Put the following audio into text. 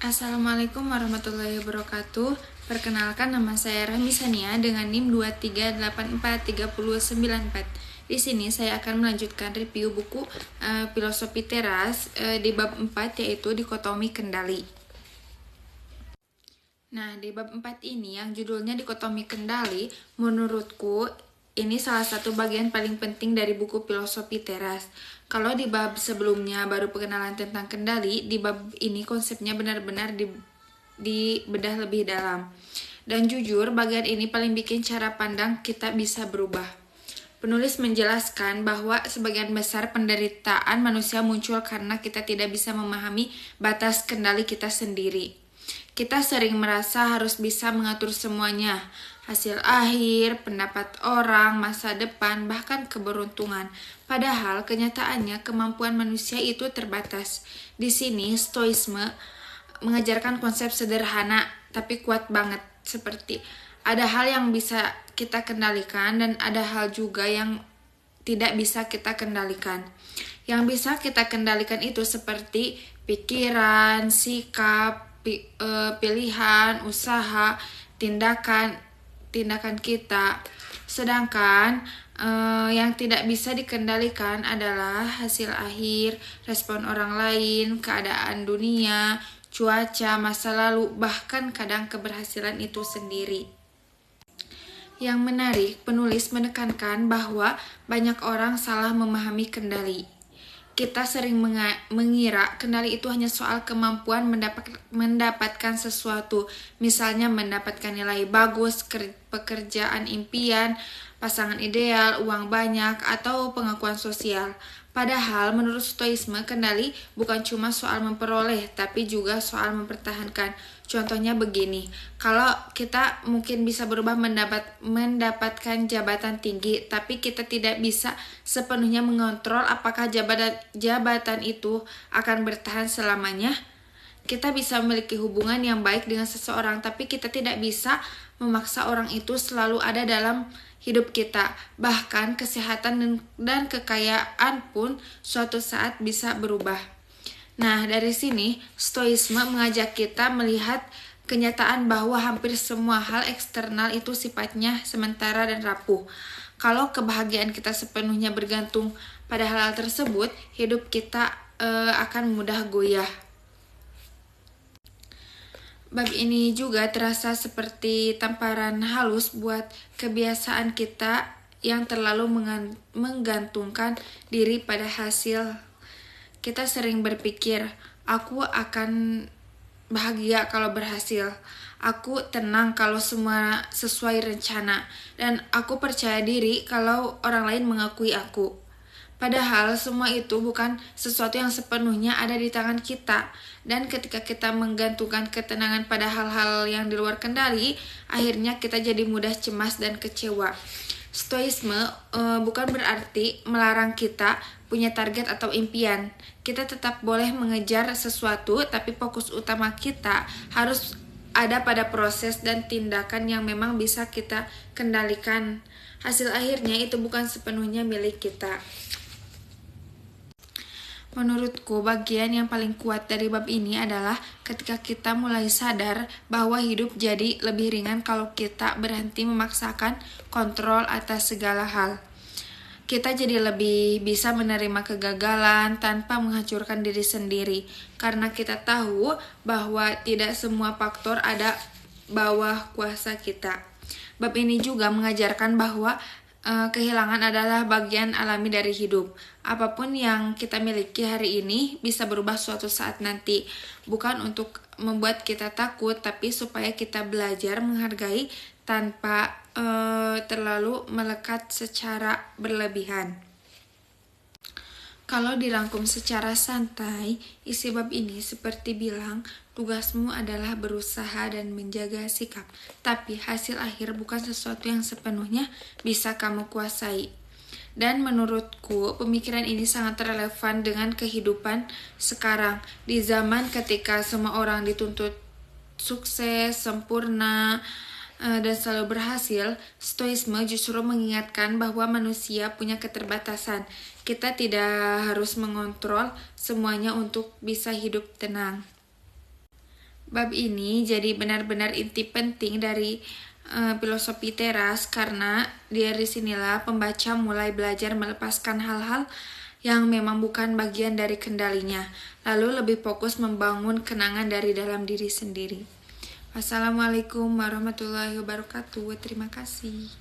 Assalamualaikum warahmatullahi wabarakatuh. Perkenalkan, nama saya Rahmi Sania dengan NIM 2384394. Di sini saya akan melanjutkan review buku Filosofi Teras di bab 4, yaitu Dikotomi Kendali. Nah, di bab 4 ini yang judulnya Dikotomi Kendali, menurutku ini salah satu bagian paling penting dari buku Filosofi Teras. Kalau di bab sebelumnya baru pengenalan tentang kendali, di bab ini konsepnya benar-benar dibedah lebih dalam. Dan jujur, bagian ini paling bikin cara pandang kita bisa berubah. Penulis menjelaskan bahwa sebagian besar penderitaan manusia muncul karena kita tidak bisa memahami batas kendali kita sendiri. Kita sering merasa harus bisa mengatur semuanya, hasil akhir, pendapat orang, masa depan, bahkan keberuntungan. Padahal kenyataannya kemampuan manusia itu terbatas. Di sini Stoisme mengajarkan konsep sederhana tapi kuat banget, seperti ada hal yang bisa kita kendalikan dan ada hal juga yang tidak bisa kita kendalikan. Yang bisa kita kendalikan itu seperti pikiran, sikap, pilihan, usaha, tindakan kita. Sedangkan yang tidak bisa dikendalikan adalah hasil akhir, respon orang lain, keadaan dunia, cuaca, masa lalu, bahkan kadang keberhasilan itu sendiri. Yang menarik, penulis menekankan bahwa banyak orang salah memahami kendali. Kita sering mengira kendali itu hanya soal kemampuan mendapatkan sesuatu, misalnya mendapatkan nilai bagus, pekerjaan impian, pasangan ideal, uang banyak, atau pengakuan sosial. Padahal menurut Stoisme, kendali bukan cuma soal memperoleh, tapi juga soal mempertahankan. Contohnya begini, kalau kita mungkin bisa berubah mendapatkan jabatan tinggi, tapi kita tidak bisa sepenuhnya mengontrol apakah jabatan itu akan bertahan selamanya. Kita bisa memiliki hubungan yang baik dengan seseorang, tapi kita tidak bisa memaksa orang itu selalu ada dalam hidup kita. Bahkan kesehatan dan kekayaan pun suatu saat bisa berubah. Nah, dari sini Stoisme mengajak kita melihat kenyataan bahwa hampir semua hal eksternal itu sifatnya sementara dan rapuh. Kalau kebahagiaan kita sepenuhnya bergantung pada hal tersebut, hidup kita akan mudah goyah. Bab ini juga terasa seperti tamparan halus buat kebiasaan kita yang terlalu menggantungkan diri pada hasil. Kita sering berpikir, aku akan bahagia kalau berhasil, aku tenang kalau semua sesuai rencana, dan aku percaya diri kalau orang lain mengakui aku. Padahal semua itu bukan sesuatu yang sepenuhnya ada di tangan kita. Dan ketika kita menggantungkan ketenangan pada hal-hal yang di luar kendali, akhirnya kita jadi mudah cemas dan kecewa. Stoisme bukan berarti melarang kita punya target atau impian. Kita tetap boleh mengejar sesuatu, tapi fokus utama kita harus ada pada proses dan tindakan yang memang bisa kita kendalikan. Hasil akhirnya itu bukan sepenuhnya milik kita. Menurutku, bagian yang paling kuat dari bab ini adalah ketika kita mulai sadar bahwa hidup jadi lebih ringan kalau kita berhenti memaksakan kontrol atas segala hal. Kita jadi lebih bisa menerima kegagalan tanpa menghancurkan diri sendiri, karena kita tahu bahwa tidak semua faktor ada bawah kuasa kita. Bab ini juga mengajarkan bahwa kehilangan adalah bagian alami dari hidup. Apapun yang kita miliki hari ini bisa berubah suatu saat nanti. Bukan untuk membuat kita takut, tapi supaya kita belajar menghargai tanpa terlalu melekat secara berlebihan. Kalau dirangkum secara santai, isi bab ini seperti bilang, tugasmu adalah berusaha dan menjaga sikap, tapi hasil akhir bukan sesuatu yang sepenuhnya bisa kamu kuasai. Dan menurutku, pemikiran ini sangat relevan dengan kehidupan sekarang, di zaman ketika semua orang dituntut sukses, sempurna, dan selalu berhasil. Stoisme justru mengingatkan bahwa manusia punya keterbatasan. Kita tidak harus mengontrol semuanya untuk bisa hidup tenang. Bab ini jadi benar-benar inti penting dari filosofi teras, karena dari sinilah pembaca mulai belajar melepaskan hal-hal yang memang bukan bagian dari kendalinya, lalu lebih fokus membangun kenangan dari dalam diri sendiri. Wassalamualaikum warahmatullahi wabarakatuh. Terima kasih.